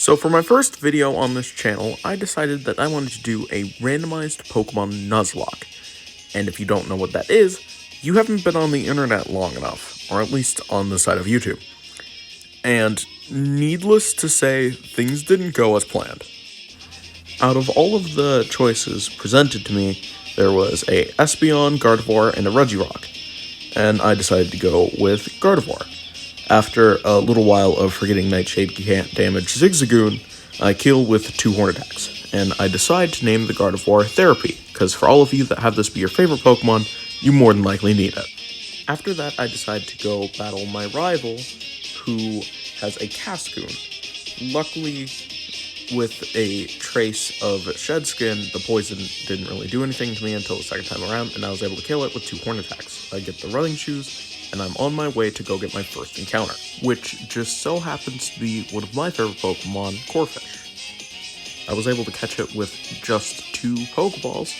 So for my first video on this channel, I decided that I wanted to do a randomized Pokemon Nuzlocke. And if you don't know what that is, you haven't been on the internet long enough, or at least on the side of YouTube. And needless to say, things didn't go as planned. Out of all of the choices presented to me, there was a Espeon, Gardevoir, and a Regirock. And I decided to go with Gardevoir. After a little while of forgetting Nightshade can't damage Zigzagoon, I kill with 2 Horn Attacks, and I decide to name the Gardevoir Therapy, because for all of you that have this be your favorite Pokemon, you more than likely need it. After that, I decide to go battle my rival, who has a Cascoon. Luckily, with a trace of Shed Skin, the poison didn't really do anything to me until the second time around, and I was able to kill it with 2 Horn Attacks. I get the Running Shoes, and I'm on my way to go get my first encounter, which just so happens to be one of my favorite Pokemon, Corphish. I was able to catch it with just 2 Pokeballs,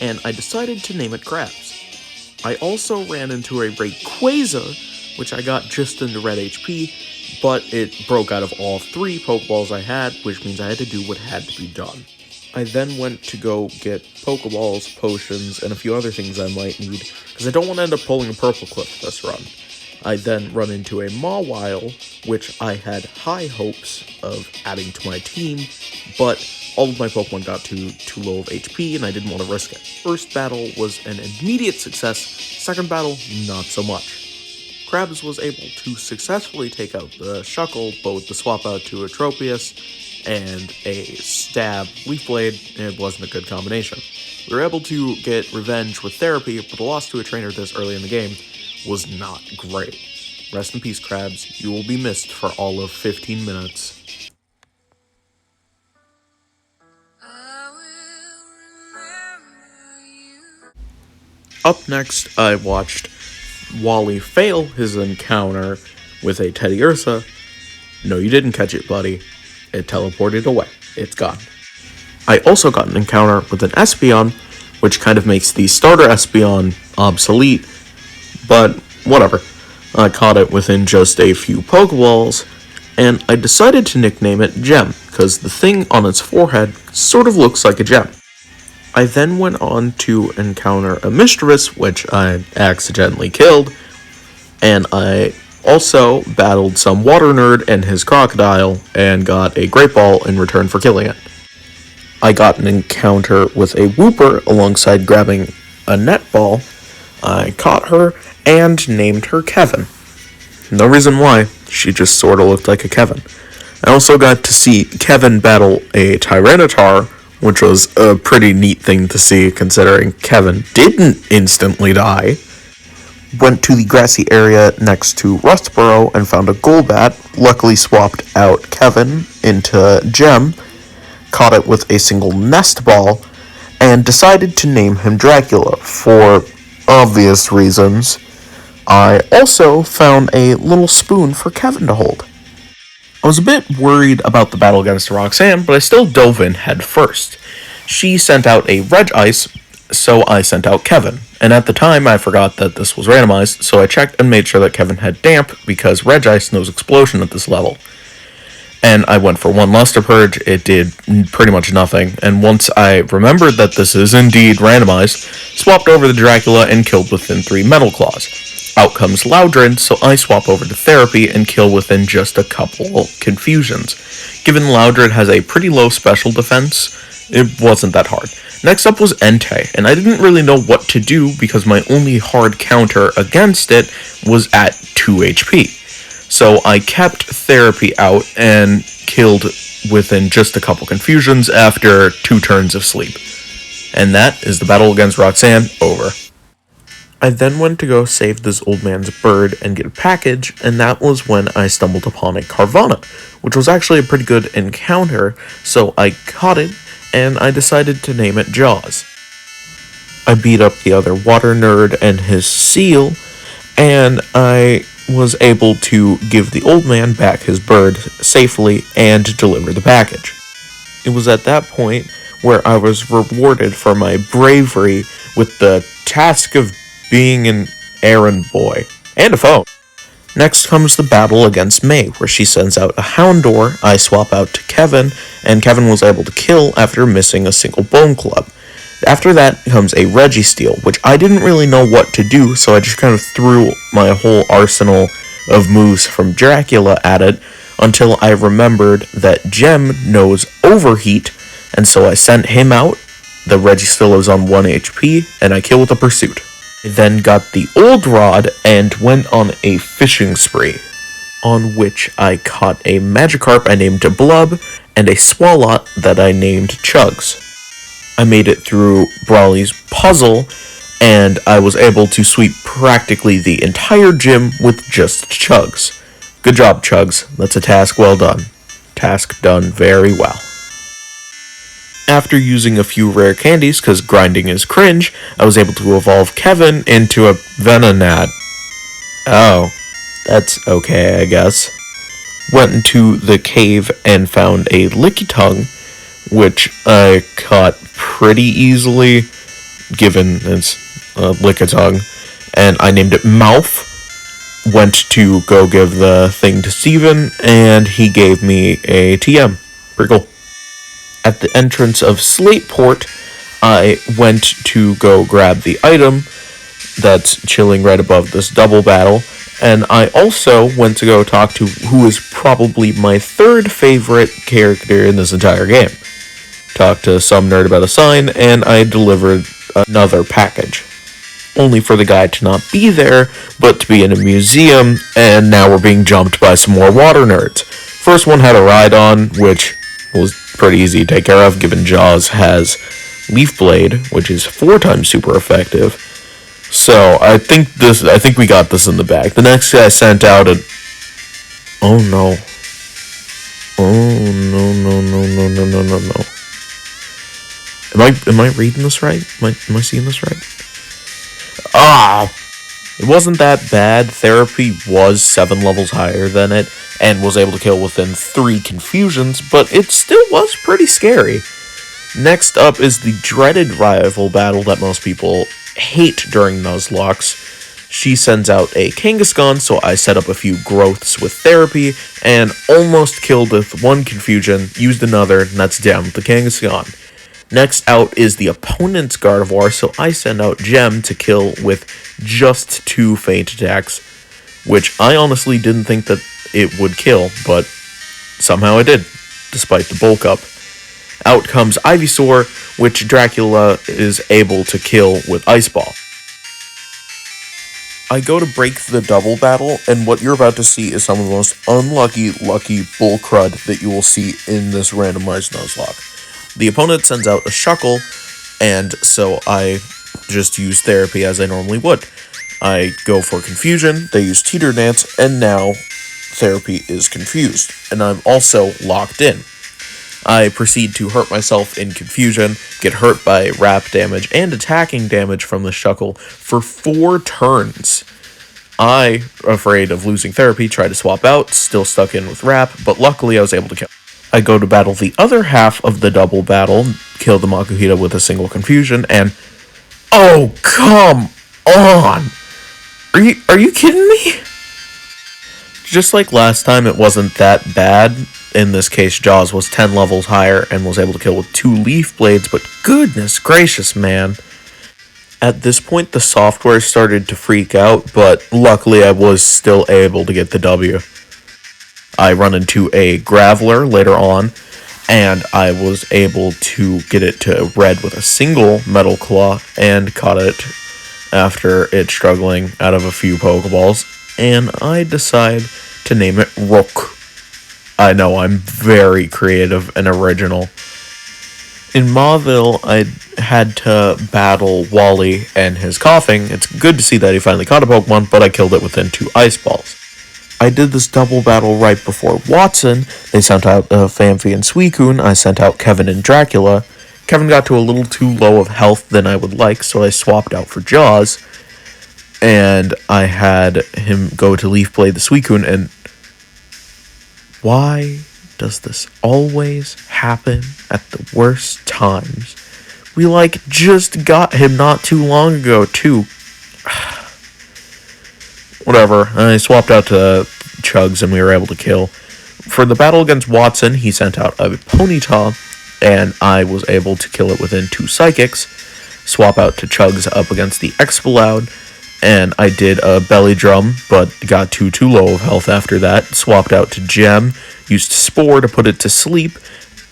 and I decided to name it Krabs. I also ran into a Rayquaza, which I got just into red HP, but it broke out of all 3 Pokeballs I had, which means I had to do what had to be done. I then went to go get Pokeballs, potions, and a few other things I might need, because I don't want to end up pulling a Purple Cliff this run. I then run into a Mawile, which I had high hopes of adding to my team, but all of my Pokemon got too low of HP, and I didn't want to risk it. First battle was an immediate success, second battle, not so much. Krabs was able to successfully take out the Shuckle, but with the swap out to a Tropius and a stab Leaf Blade, it wasn't a good combination. We were able to get revenge with Therapy, but a loss to a trainer this early in the game was not great. Rest in peace, Krabs. You will be missed for all of 15 minutes. Up next, I watched Wally fail his encounter with a Teddiursa. No, you didn't catch it, buddy. It teleported away. It's gone. I also got an encounter with an Espeon, which kind of makes the starter Espeon obsolete, but whatever. I caught it within just a few Pokeballs, and I decided to nickname it Gem, because the thing on its forehead sort of looks like a gem. I then went on to encounter a Mischievous, which I accidentally killed, and I also battled some Water Nerd and his Crocodile, and got a Great Ball in return for killing it. I got an encounter with a Wooper alongside grabbing a Netball. I caught her and named her Kevin. No reason why, she just sorta looked like a Kevin. I also got to see Kevin battle a Tyranitar, which was a pretty neat thing to see considering Kevin didn't instantly die. Went to the grassy area next to Rustboro and found a Golbat, luckily swapped out Kevin into Gem, caught it with a single Nest Ball, and decided to name him Dracula for obvious reasons. I also found a little spoon for Kevin to hold. I was a bit worried about the battle against Roxanne, but I still dove in head first. She sent out a Regice, so I sent out Kevin. And at the time, I forgot that this was randomized, so I checked and made sure that Kevin had Damp, because Regice knows Explosion at this level. And I went for 1 Luster Purge, it did pretty much nothing, and once I remembered that this is indeed randomized, swapped over to Dracula and killed within 3 Metal Claws. Out comes Loudred, so I swap over to Therapy and kill within just a couple Confusions. Given Loudred has a pretty low special defense, it wasn't that hard. Next up was Entei, and I didn't really know what to do because my only hard counter against it was at 2 HP. So I kept Therapy out and killed within just a couple Confusions after 2 turns of sleep. And that is the battle against Roxanne over. I then went to go save this old man's bird and get a package, and that was when I stumbled upon a Carvana, which was actually a pretty good encounter, so I caught it, and I decided to name it Jaws. I beat up the other Water Nerd and his seal, and I was able to give the old man back his bird safely and deliver the package. It was at that point where I was rewarded for my bravery with the task of being an errand boy and a phone. Next comes the battle against May, where she sends out a Houndour, I swap out to Kevin, and Kevin was able to kill after missing a single Bone Club. After that comes a Registeel, which I didn't really know what to do, so I just kind of threw my whole arsenal of moves from Dracula at it until I remembered that Gem knows Overheat, and so I sent him out. The Registeel was on 1 HP, and I kill with a Pursuit. I then got the Old Rod and went on a fishing spree, on which I caught a Magikarp I named Blub, and a Swalot that I named Chugs. I made it through Brawly's puzzle, and I was able to sweep practically the entire gym with just Chugs. Good job, Chugs. That's a task well done. Task done very well. After using a few rare candies, because grinding is cringe, I was able to evolve Kevin into a Venonat. Oh, that's okay, I guess. Went into the cave and found a Lickitung, which I caught pretty easily, given it's a Lickitung, and I named it Mouth. Went to go give the thing to Steven, and he gave me a TM. Pretty cool. At the entrance of Slateport, I went to go grab the item that's chilling right above this double battle, and I also went to go talk to who is probably my third favorite character in this entire game. Talked to some nerd about a sign, and I delivered another package. Only for the guy to not be there, but to be in a museum, and now we're being jumped by some more water nerds. First one had a Rhydon, which was pretty easy to take care of, given Jaws has Leaf Blade, which is 4 times super effective. So I think we got this in the bag. The next guy sent out a... Oh no. Oh no. Am I reading this right? Am I seeing this right? It wasn't that bad. Therapy was 7 levels higher than it, and was able to kill within 3 confusions, but it still was pretty scary. Next up is the dreaded rival battle that most people hate during Nuzlocks. She sends out a Kangaskhan, so I set up a few growths with Therapy, and almost killed with 1 confusion, used another, and that's down with the Kangaskhan. Next out is the opponent's Gardevoir, so I send out Gem to kill with just 2 feint attacks, which I honestly didn't think that it would kill, but somehow it did, despite the bulk up. Out comes Ivysaur, which Dracula is able to kill with Ice Ball. I go to break the double battle, and what you're about to see is some of the most unlucky, lucky bull crud that you will see in this randomized Nuzlocke. The opponent sends out a Shuckle, and so I just use Therapy as I normally would. I go for Confusion, they use Teeter Dance, and now Therapy is confused, and I'm also locked in. I proceed to hurt myself in Confusion, get hurt by Wrap damage and attacking damage from the Shuckle for 4 turns. I, afraid of losing Therapy, try to swap out, still stuck in with Wrap, but luckily I was able to kill. I go to battle the other half of the double battle, kill the Makuhita with a single Confusion, and... Oh, come on! Are you kidding me? Just like last time, it wasn't that bad. In this case, Jaws was 10 levels higher and was able to kill with 2 Leaf Blades, but goodness gracious, man. At this point, the software started to freak out, but luckily I was still able to get the W. I run into a Graveler later on, and I was able to get it to red with a single Metal Claw, and caught it after it struggling out of a few Pokeballs, and I decide to name it Rook. I know, I'm very creative and original. In Mauville, I had to battle Wally and his coughing. It's good to see that he finally caught a Pokemon, but I killed it within 2 Ice Balls. I did this double battle right before Watson. They sent out Phanpy and Suicune. I sent out Kevin and Dracula. Kevin got to a little too low of health than I would like, so I swapped out for Jaws. And I had him go to Leaf Blade the Suicune, and why does this always happen at the worst times? We, just got him not too long ago, too. Whatever, I swapped out to Chugs and we were able to kill. For the battle against Watson, he sent out a Ponyta, and I was able to kill it within 2 Psychics. Swap out to Chugs up against the Exploud, and I did a Belly Drum, but got too low of health after that. Swapped out to Gem, used Spore to put it to sleep,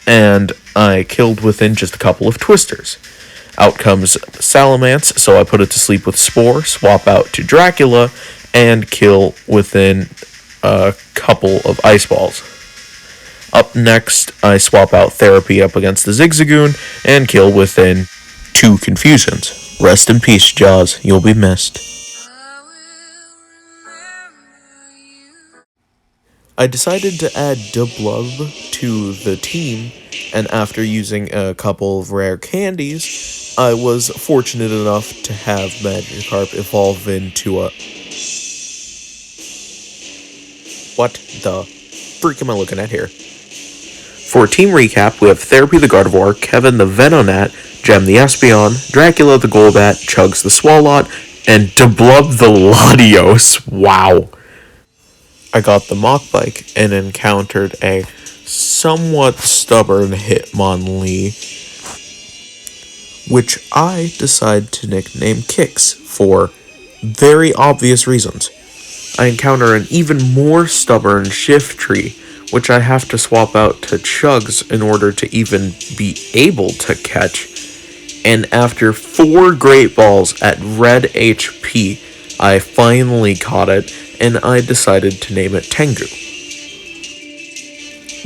and I killed within just a couple of Twisters. Out comes Salamence, so I put it to sleep with Spore, swap out to Dracula, and kill within a couple of Ice Balls. Up next, I swap out Therapy up against the Zigzagoon, and kill within 2 Confusions. Rest in peace, Jaws, you'll be missed. I decided to add Dublub to the team, and after using a couple of rare candies, I was fortunate enough to have Magikarp evolve into a... What the freak am I looking at here? For team recap, we have Therapy the Gardevoir, Kevin the Venonat, Gem the Espeon, Dracula the Golbat, Chugs the Swalot, and Dublub the Latios. Wow. I got the Mach-Bike and encountered a somewhat stubborn Hitmonlee, which I decided to nickname Kix for very obvious reasons. I encounter an even more stubborn Shiftry, which I have to swap out to Chugs in order to even be able to catch. And after 4 Great Balls at red HP, I finally caught it, and I decided to name it Tengu.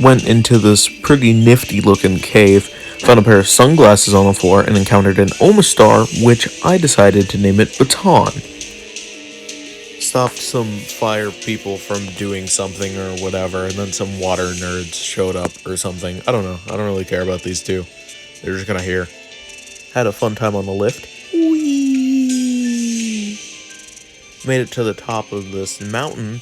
Went into this pretty nifty looking cave, found a pair of sunglasses on the floor, and encountered an Omastar, which I decided to name it Baton. Stopped some fire people from doing something or whatever, and then some water nerds showed up or something. I don't know. I don't really care about these two. They're just gonna hear. Had a fun time on the lift. Whee! Made it to the top of this mountain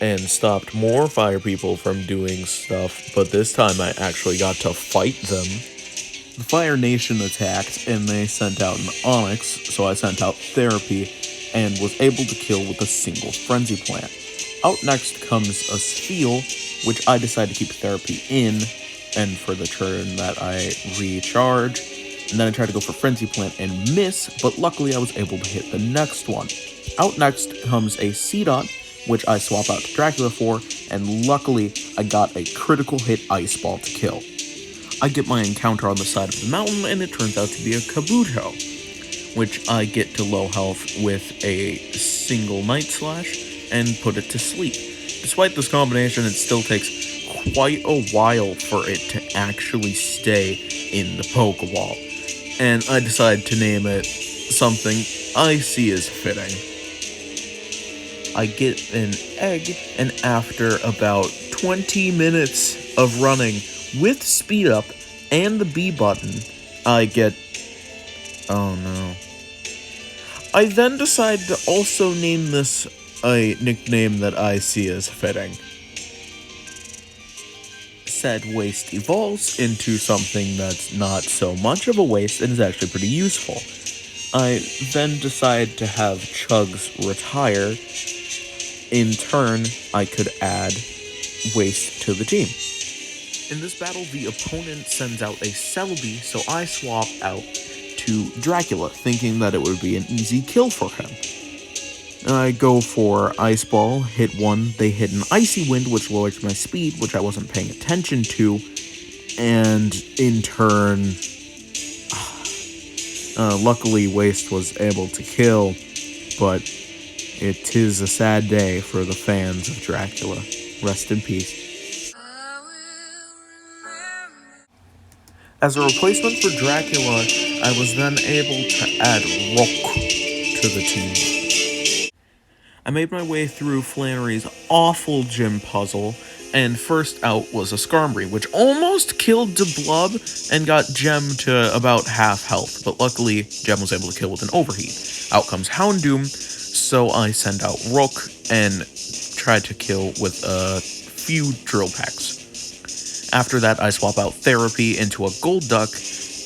and stopped more fire people from doing stuff, but this time I actually got to fight them. The Fire Nation attacked, and they sent out an Onyx, so I sent out Therapy, and was able to kill with a single Frenzy Plant. Out next comes a Spheal, which I decided to keep Therapy in, and for the turn that I recharge, and then I tried to go for Frenzy Plant and miss, but luckily I was able to hit the next one. Out next comes a Seedot, which I swap out to Dracula for, and luckily I got a critical hit Ice Ball to kill. I get my encounter on the side of the mountain, and it turns out to be a Kabuto, which I get to low health with a single Night Slash and put it to sleep. Despite this combination, it still takes quite a while for it to actually stay in the Pokeball, and I decided to name it something I see as fitting. I get an egg, and after about 20 minutes of running with speed up and the B button, I get... oh no. I then decide to also name this a nickname that I see as fitting. Said waste evolves into something that's not so much of a waste and is actually pretty useful. I then decide to have Chugs retire. In turn, I could add waste to the team. In this battle, the opponent sends out a Celebi, so I swap out to Dracula, thinking that it would be an easy kill for him. I go for Ice Ball, hit one, they hit an Icy Wind, which lowers my speed, which I wasn't paying attention to, and in turn, luckily Waste was able to kill, but it is a sad day for the fans of Dracula. Rest in peace. As a replacement for Dracula, I was then able to add Rock to the team. I made my way through Flannery's awful gym puzzle, and first out was a Skarmory, which almost killed Dublub and got Gem to about half health, but luckily Gem was able to kill with an Overheat. Out comes Houndoom, so I send out Rook and try to kill with a few Drill Pecks. After that, I swap out Therapy into a Golduck,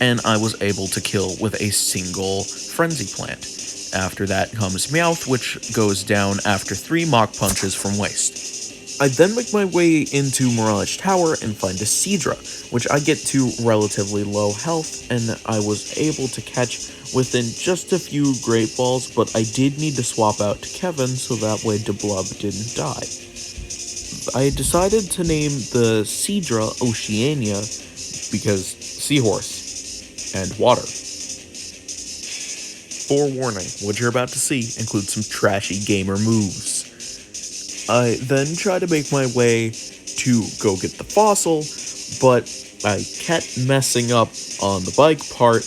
and I was able to kill with a single Frenzy Plant. After that comes Meowth, which goes down after 3 Mach Punches from Waste. I then make my way into Mirage Tower and find a Seadra, which I get to relatively low health, and I was able to catch within just a few Great Balls, but I did need to swap out to Kevin so that way Deblub didn't die. I decided to name the Seadra Oceania because seahorse and water. Forewarning, what you're about to see includes some trashy gamer moves. I then try to make my way to go get the fossil, but I kept messing up on the bike part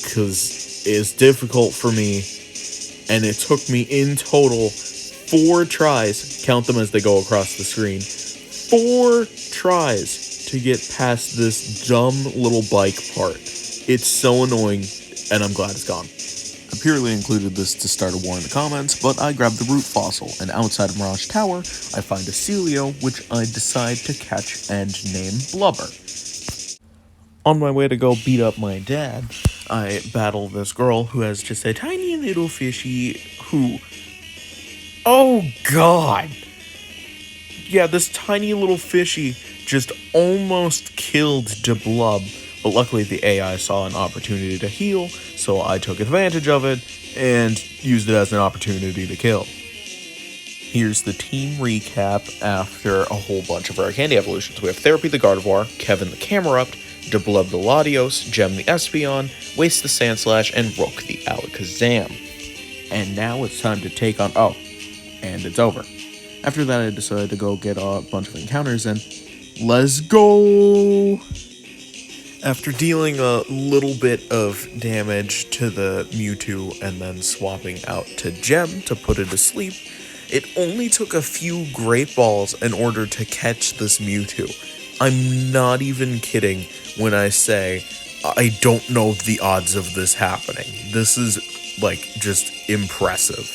because it's difficult for me, and it took me in total 4 tries, count them as they go across the screen, 4 tries to get past this dumb little bike part. It's so annoying, and I'm glad it's gone. I purely included this to start a war in the comments, but I grabbed the root fossil, and outside of Mirage Tower, I find a Celio, which I decide to catch and name Blubber. On my way to go beat up my dad, I battle this girl who has just a tiny little fishy who... Oh god! Yeah, this tiny little fishy just almost killed Deblub, but luckily the AI saw an opportunity to heal, so I took advantage of it and used it as an opportunity to kill. Here's the team recap after a whole bunch of rare candy evolutions. We have Therapy the Gardevoir, Kevin the Camerupt, Deblub the Latios, Gem the Espeon, Waste the Sandslash, and Rook the Alakazam. And now it's time to take on... Oh, and it's over. After that, I decided to go get a bunch of encounters, and let's go! After dealing a little bit of damage to the Mewtwo and then swapping out to Gem to put it to sleep, it only took a few Great Balls in order to catch this Mewtwo. I'm not even kidding when I say I don't know the odds of this happening. This is, like, just impressive.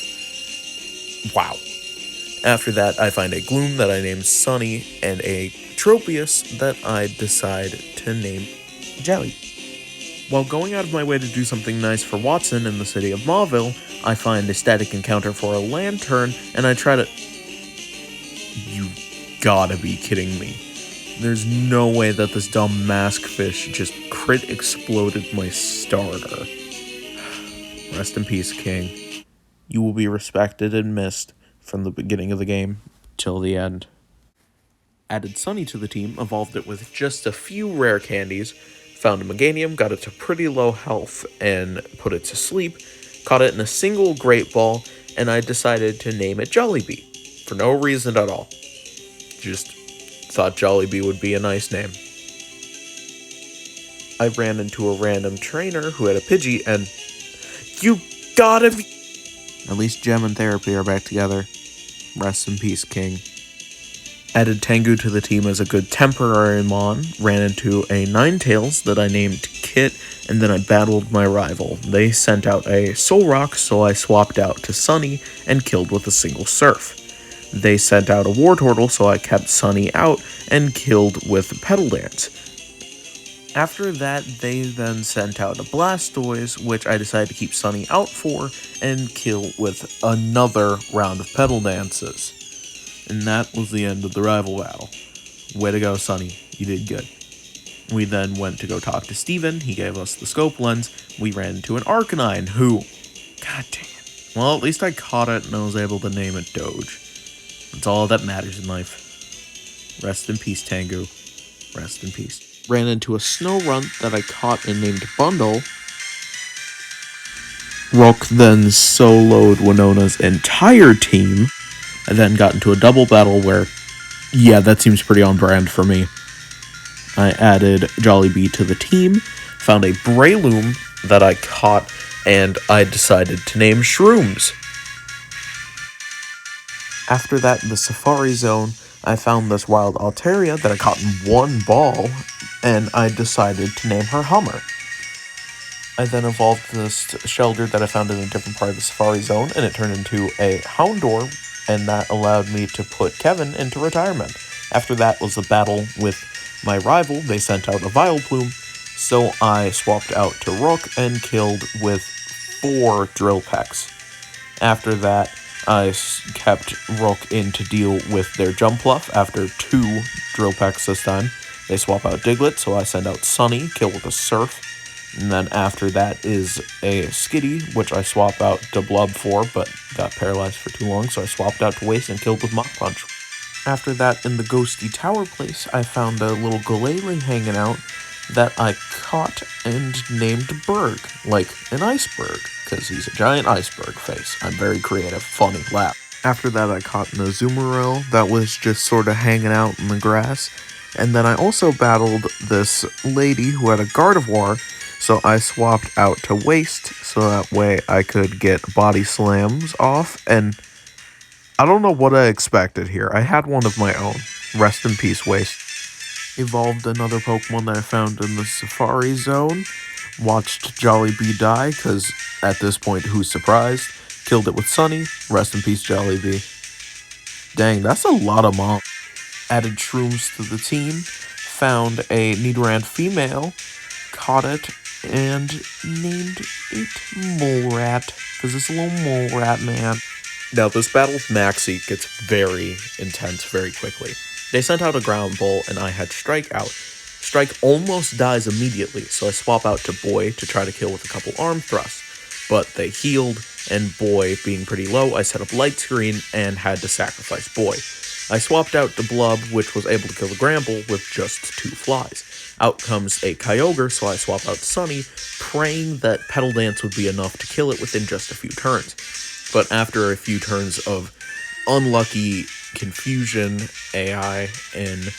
Wow. After that, I find a Gloom that I name Sunny and a Tropius that I decide to name Jelly. While going out of my way to do something nice for Watson in the city of Mauville, I find a static encounter for a Lantern, and I try to... You gotta be kidding me. There's no way that this dumb mask fish just crit exploded my starter. Rest in peace, King. You will be respected and missed from the beginning of the game till the end. Added Sunny to the team, evolved it with just a few rare candies, found a Meganium, got it to pretty low health, and put it to sleep, caught it in a single Great Ball, and I decided to name it Jollibee, for no reason at all. Just thought Jollibee would be a nice name. I ran into a random trainer who had a Pidgey, and... You gotta be... At least Gem and Therapy are back together. Rest in peace, King. Added Tengu to the team as a good temporary mon, ran into a Ninetales that I named Kit, and then I battled my rival. They sent out a Solrock, so I swapped out to Sunny and killed with a single Surf. They sent out a Wartortle, so I kept Sunny out and killed with Petal Dance. After that, they then sent out a Blastoise, which I decided to keep Sunny out for, and kill with another round of Petal Dances. And that was the end of the rival battle. Way to go, Sunny. You did good. We then went to go talk to Steven. He gave us the scope lens. We ran into an Arcanine who... God dang it. Well, at least I caught it and I was able to name it Doge. That's all that matters in life. Rest in peace, Tengu. Rest in peace. Ran into a Snorunt that I caught and named Bundle. Rook then soloed Winona's entire team. I then got into a double battle where, yeah, that seems pretty on brand for me. I added Jollibee to the team, found a Breloom that I caught, and I decided to name Shrooms. After that, in the Safari Zone, I found this wild Altaria that I caught in one ball, and I decided to name her Hummer. I then evolved this Shelder that I found in a different part of the Safari Zone, and it turned into a Houndour, and that allowed me to put Kevin into retirement. After that was the battle with my rival. They sent out a Vileplume, so I swapped out to Rook and killed with 4 drill pecks. After that, I kept Rook in to deal with their jump bluff. After 2 drill pecks this time, they swap out Diglett, so I send out Sunny, kill with a Surf. And then after that is a Skitty, which I swap out to Blub for, but got paralyzed for too long, so I swapped out to Waste and killed with Mach Punch. After that, in the Ghosty Tower place, I found a little Glalie hanging out that I caught and named Berg, like an iceberg, because he's a giant iceberg face. I'm very creative, funny, laugh. After that, I caught an Azumarill that was just sort of hanging out in the grass, and then I also battled this lady who had a Gardevoir, so I swapped out to Waste, so that way I could get body slams off, and I don't know what I expected here. I had one of my own. Rest in peace, Waste. Evolved another Pokemon that I found in the Safari Zone. Watched Jollibee die, because at this point, who's surprised? Killed it with Sunny. Rest in peace, Jollibee. Dang, that's a lot of mom. Added Shrooms to the team. Found a Nidoran female. Caught it. And named it Mole Rat, because it's a little mole rat man. Now, this battle with Maxie gets very intense very quickly. They sent out a Ground Ball, and I had Strike out. Strike almost dies immediately, so I swap out to Boy to try to kill with a couple arm thrusts. But they healed, and Boy, being pretty low, I set up Light Screen and had to sacrifice Boy. I swapped out to Blub, which was able to kill the Gramble with just 2 flies. Out comes a Kyogre, so I swap out Sunny, praying that Petal Dance would be enough to kill it within just a few turns. But after a few turns of unlucky confusion, AI, and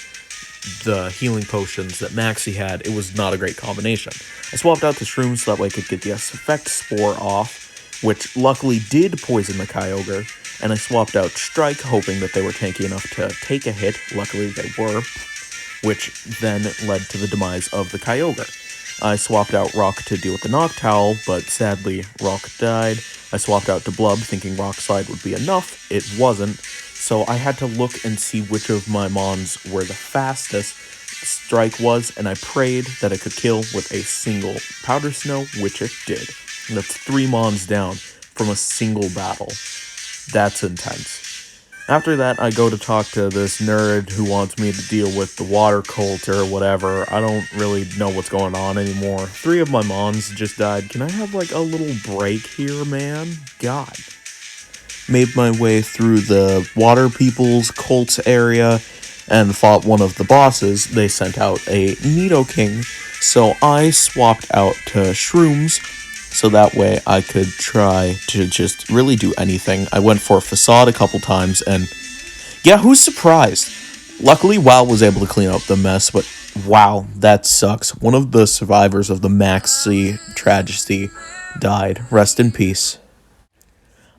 the healing potions that Maxie had, it was not a great combination. I swapped out the Shrooms so that way I could get the Effect Spore off, which luckily did poison the Kyogre, and I swapped out Strike, hoping that they were tanky enough to take a hit. Luckily they were, which then led to the demise of the Kyogre. I swapped out Rock to deal with the Noctowl, but sadly Rock died. I swapped out to Blub, thinking Rock Slide would be enough. It wasn't, so I had to look and see which of my Mons were the fastest. Strike was, and I prayed that it could kill with a single Powder Snow, which it did. And that's 3 Mons down from a single battle. That's intense. After that, I go to talk to this nerd who wants me to deal with the water cult or whatever. I don't really know what's going on anymore. 3 of my Mons just died. Can I have like a little break here, man? God. Made my way through the water people's cults area and fought one of the bosses. They sent out a Nidoking, so I swapped out to Shrooms, so that way I could try to just really do anything. I went for Facade a couple times, and yeah, who's surprised? Luckily, WoW was able to clean up the mess, but wow, that sucks. One of the survivors of the Maxie tragedy died. Rest in peace.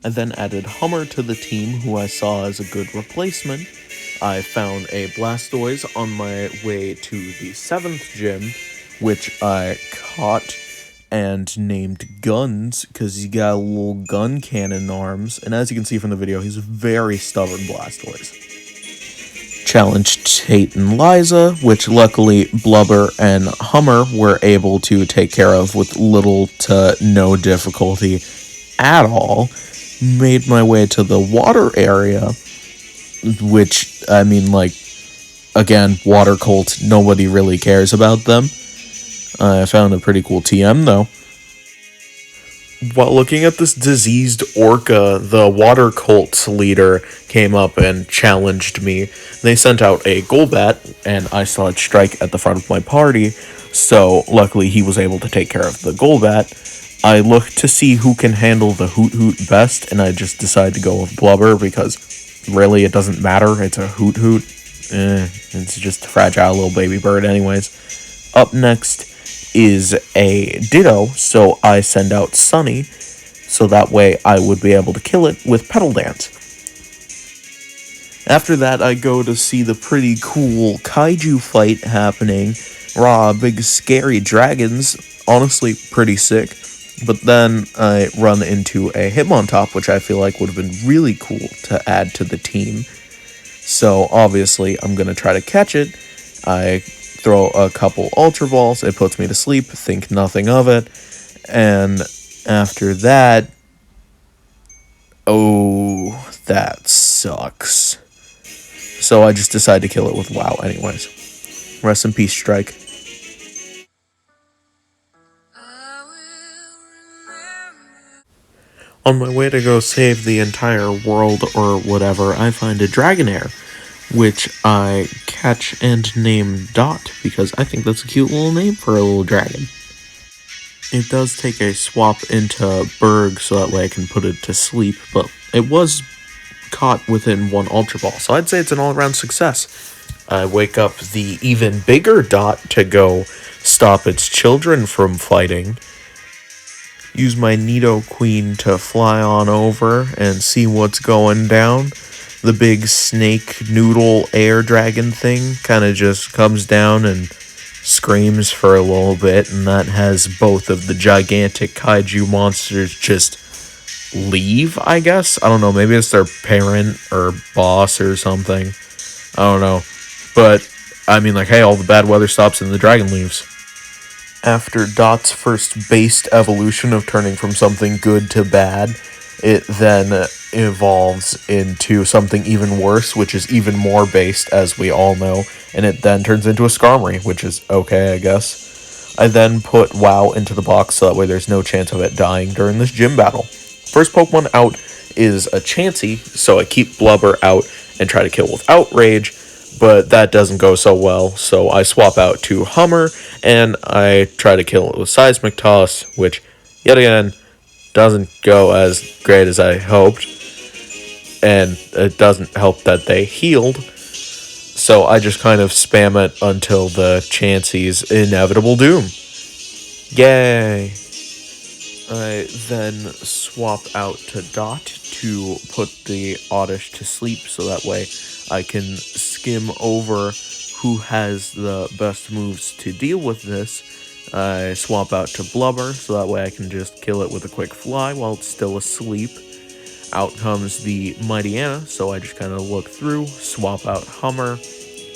I then added Hummer to the team, who I saw as a good replacement. I found a Blastoise on my way to the 7th gym, which I caught and named Guns, because he got a little gun cannon arms, and as you can see from the video, he's a very stubborn Blastoise. Challenged Tate and Liza, which luckily Blubber and Hummer were able to take care of with little to no difficulty at all. Made my way to the water area, which, I mean, like, again, water cult, nobody really cares about them. I found a pretty cool TM, though. While looking at this diseased orca, the water cult leader came up and challenged me. They sent out a Golbat, and I saw it strike at the front of my party, so luckily he was able to take care of the Golbat. I looked to see who can handle the Hoot Hoot best, and I just decided to go with Blubber, because really it doesn't matter, it's a Hoot Hoot. It's just a fragile little baby bird anyways. Up next is a Ditto, so I send out Sunny, so that way I would be able to kill it with Petal Dance. After that, I go to see the pretty cool kaiju fight happening. Raw, big scary dragons, honestly pretty sick. But then I run into a Hitmontop, which I feel like would have been really cool to add to the team. So obviously I'm going to try to catch it. I throw a couple Ultra Balls, it puts me to sleep, think nothing of it, and After that, oh, that sucks. So I just decided to kill it with WoW anyways. Rest in peace, Strike. On my way to go save the entire world or whatever, I find a Dragonair, which I catch and name Dot because I think that's a cute little name for a little dragon. It does take a swap into Berg so that way I can put it to sleep, but it was caught within one Ultra Ball, so I'd say it's an all-around success. I wake up the even bigger Dot to go stop its children from fighting. Use my Nidoqueen to fly on over and see what's going down. The big snake noodle air dragon thing kind of just comes down and screams for a little bit, and that has both of the gigantic kaiju monsters just leave, I guess. I don't know, maybe it's their parent or boss or something. I don't know. But, I mean, like, hey, all the bad weather stops and the dragon leaves. After Dot's first based evolution of turning from something good to bad, it then evolves into something even worse, which is even more based, as we all know, and it then turns into a Skarmory, which is okay, I guess. I then put WoW into the box so that way there's no chance of it dying during this gym battle. First Pokemon out is a Chansey, so I keep Blubber out and try to kill with Outrage, but that doesn't go so well, so I swap out to Hummer, and I try to kill it with Seismic Toss, which, yet again, doesn't go as great as I hoped, and it doesn't help that they healed, so I just kind of spam it until the Chansey's inevitable doom. Yay! I then swap out to Dot to put the Oddish to sleep so that way I can skim over who has the best moves to deal with this. I swap out to Blubber so that way I can just kill it with a quick fly while it's still asleep. Out comes the Mighty Anna, so I just kind of look through, swap out Hummer.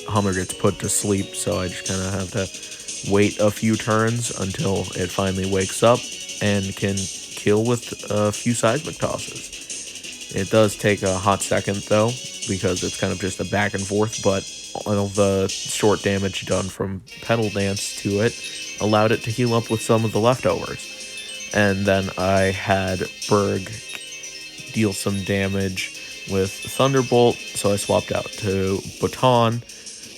Hummer gets put to sleep, so I just kind of have to wait a few turns until it finally wakes up and can kill with a few Seismic Tosses. It does take a hot second, though, because it's kind of just a back and forth, but all the short damage done from Petal Dance to it allowed it to heal up with some of the leftovers. And then I had Berg deal some damage with Thunderbolt, so I swapped out to Baton,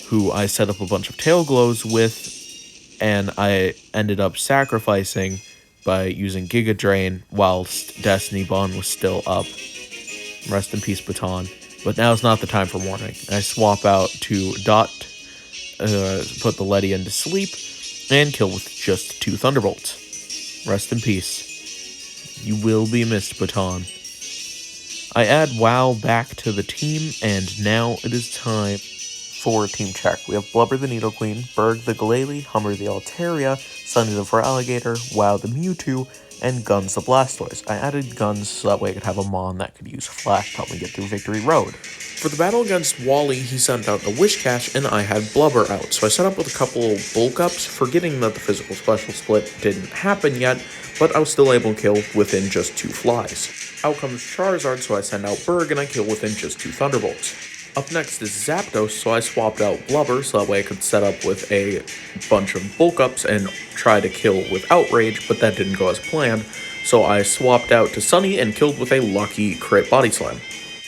who I set up a bunch of Tail Glows with, and I ended up sacrificing by using Giga Drain whilst Destiny Bond was still up. Rest in peace, Baton. But now's not the time for mourning. I swap out to Dot, put the Ledian to sleep, and kill with just 2 Thunderbolts. Rest in peace. You will be missed, Baton. I add WoW back to the team, and now it is time for Team Check. We have Blubber the Nidoqueen, Berg the Glalie, Hummer the Altaria, Sunny the Feraligatr, WoW the Mewtwo, and Guns the Blastoise. I added Guns so that way I could have a Mon that could use Flash to help me get through Victory Road. For the battle against Wally, he sent out a Wishcash, and I had Blubber out, so I set up with a couple of Bulk Ups, forgetting that the physical special split didn't happen yet, but I was still able to kill within just 2 flies. Out comes Charizard, so I send out Berg, and I kill within just 2 Thunderbolts. Up next is Zapdos, so I swapped out Blubber so that way I could set up with a bunch of Bulk Ups and try to kill with Outrage, but that didn't go as planned, so I swapped out to Sunny and killed with a lucky crit Body Slam.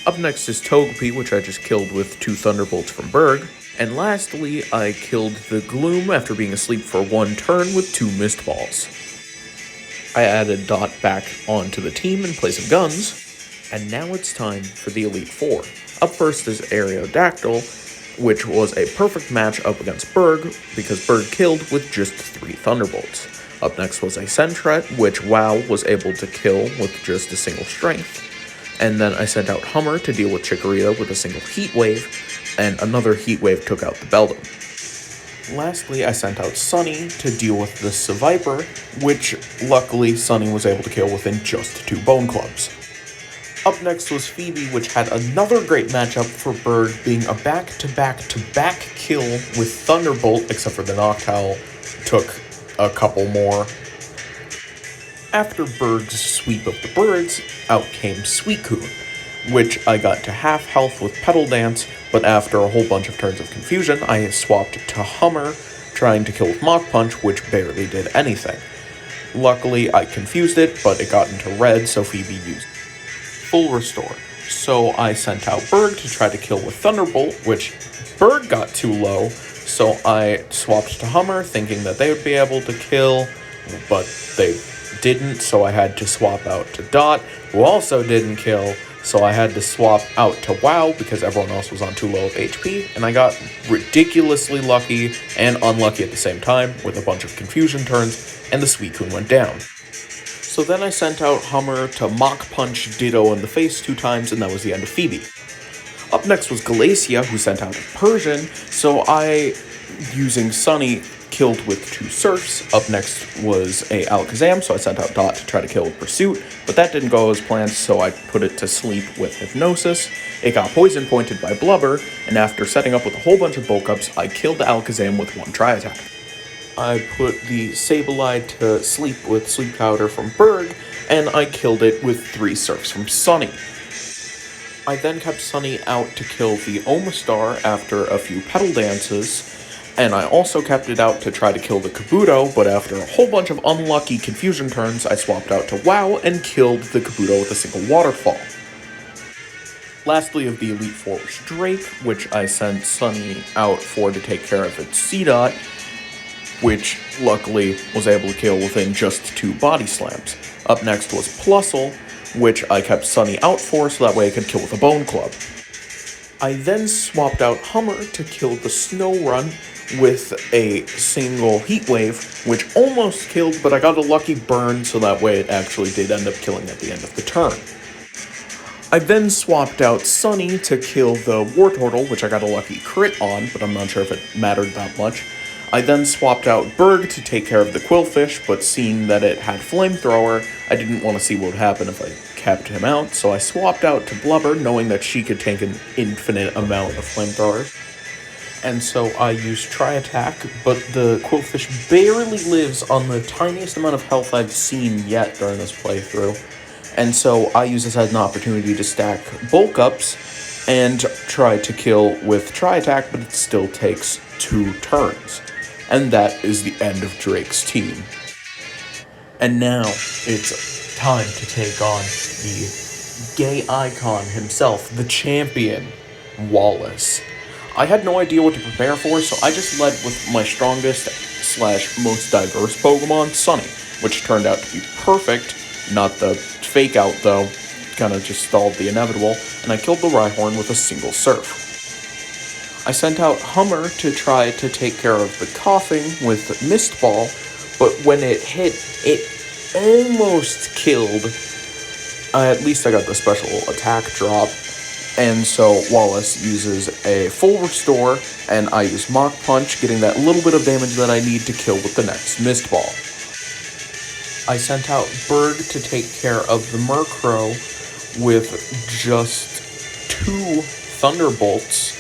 Up next is Togepi, which I just killed with 2 Thunderbolts from Berg. And lastly, I killed the Gloom after being asleep for 1 turn with 2 Mist Balls. I added Dot back onto the team in place of Guns, and now it's time for the Elite Four. Up first is Aerodactyl, which was a perfect match up against Berg, because Berg killed with just 3 Thunderbolts. Up next was a Sentret, which WoW was able to kill with just a single Strength. And then I sent out Hummer to deal with Chikorita with a single Heat Wave, and another Heat Wave took out the Beldum. Lastly, I sent out Sunny to deal with the Seviper, which luckily Sunny was able to kill within just 2 Bone Clubs. Up next was Phoebe, which had another great matchup for Berg, being a back-to-back-to-back kill with Thunderbolt, except for the Noctowl took a couple more. After Berg's sweep of the birds, out came Suicune, which I got to half health with Petal Dance, but after a whole bunch of turns of confusion, I swapped to Hummer, trying to kill with Mach Punch, which barely did anything. Luckily, I confused it, but it got into red, so Phoebe used Full Restore. So I sent out Berg to try to kill with Thunderbolt, which Berg got too low, so I swapped to Hummer, thinking that they would be able to kill, but they didn't, so I had to swap out to Dot, who also didn't kill, so I had to swap out to WoW because everyone else was on too low of HP, and I got ridiculously lucky and unlucky at the same time with a bunch of confusion turns, and the Suicune went down. So then I sent out Hummer to Mach Punch Ditto in the face 2 times, and that was the end of Phoebe. Up next was Galacia, who sent out a Persian, so I, using Sunny, killed with 2 Surfs. Up next was a Alakazam, so I sent out Dot to try to kill with Pursuit, but that didn't go as planned, so I put it to sleep with Hypnosis. It got poison pointed by Blubber, and after setting up with a whole bunch of bulk ups, I killed the Alakazam with 1 Tri-Attack. I put the Sableye to sleep with Sleep Powder from Berg, and I killed it with 3 Surfs from Sunny. I then kept Sunny out to kill the Omastar after a few Petal Dances, and I also kept it out to try to kill the Kabuto, but after a whole bunch of unlucky confusion turns, I swapped out to WoW and killed the Kabuto with a single Waterfall. Lastly of the Elite Four was Drake, which I sent Sunny out for to take care of its C-Dot, which luckily was able to kill within just 2 body slams. Up next was Plusle, which I kept Sunny out for so that way I could kill with a Bone Club. I then swapped out Hummer to kill the Snow Run with a single Heat Wave, which almost killed, but I got a lucky burn so that way it actually did end up killing at the end of the turn. I then swapped out Sunny to kill the Wartortle, which I got a lucky crit on, but I'm not sure if it mattered that much. I then swapped out Berg to take care of the Quillfish, but seeing that it had Flamethrower, I didn't want to see what would happen if I kept him out, so I swapped out to Blubber, knowing that she could take an infinite amount of Flamethrowers. And so I used Tri-Attack, but the Quillfish barely lives on the tiniest amount of health I've seen yet during this playthrough. And so I use this as an opportunity to stack bulk ups and try to kill with Tri-Attack, but it still takes 2 turns. And that is the end of Drake's team. And now it's time to take on the gay icon himself, the champion, Wallace. I had no idea what to prepare for, so I just led with my strongest / most diverse Pokemon, Sunny, which turned out to be perfect. Not the fake out though, kinda just stalled the inevitable, and I killed the Rhyhorn with a single Surf. I sent out Hummer to try to take care of the coughing with Mist Ball, but when it hit, it almost killed. At least I got the special attack drop. And so Wallace uses a full restore, and I use Mach Punch, getting that little bit of damage that I need to kill with the next Mist Ball. I sent out Berg to take care of the Murkrow with just 2 Thunderbolts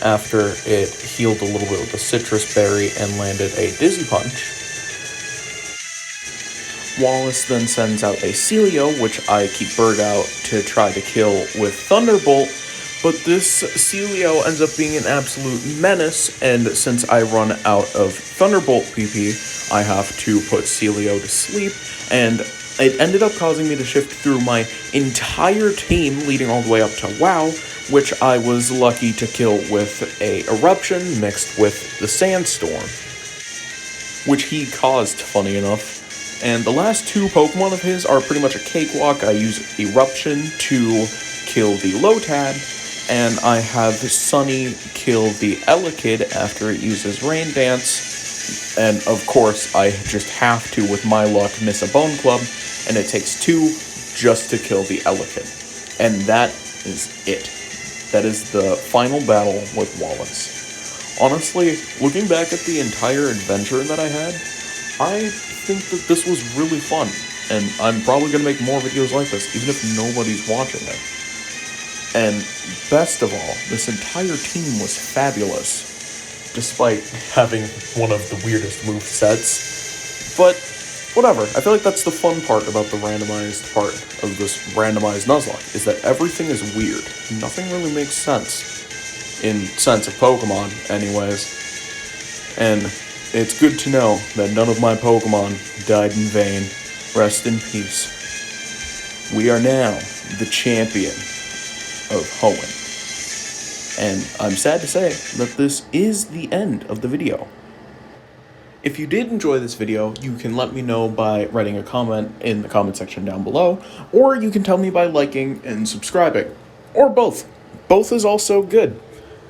after it healed a little bit with the Citrus Berry and landed a Dizzy Punch. Wallace then sends out a Celio, which I keep Berg out to try to kill with Thunderbolt, but this Celio ends up being an absolute menace, and since I run out of Thunderbolt PP, I have to put Celio to sleep, and it ended up causing me to shift through my entire team, leading all the way up to WoW, which I was lucky to kill with a Eruption mixed with the Sandstorm, which he caused, funny enough. And the last 2 Pokemon of his are pretty much a cakewalk. I use Eruption to kill the Lotad, and I have Sunny kill the Elekid after it uses Rain Dance. And of course, I just have to, with my luck, miss a Bone Club, and it takes 2 just to kill the Elekid. And that is it. That is the final battle with Wallace. Honestly, looking back at the entire adventure that I had, I think that this was really fun, and I'm probably going to make more videos like this, even if nobody's watching it. And best of all, this entire team was fabulous, despite having one of the weirdest movesets. But whatever. I feel like that's the fun part about the randomized part of this randomized Nuzlocke, is that everything is weird. Nothing really makes sense. In sense of Pokemon, anyways. And it's good to know that none of my Pokemon died in vain. Rest in peace. We are now the champion of Hoenn. And I'm sad to say that this is the end of the video. If you did enjoy this video, you can let me know by writing a comment in the comment section down below, or you can tell me by liking and subscribing, or both. Both is also good.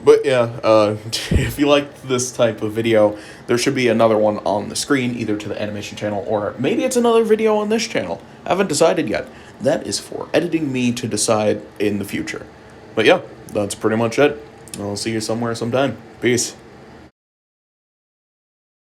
But yeah, if you liked this type of video, there should be another one on the screen, either to the animation channel, or maybe it's another video on this channel. I haven't decided yet. That is for editing me to decide in the future. But yeah, that's pretty much it. I'll see you somewhere sometime. Peace.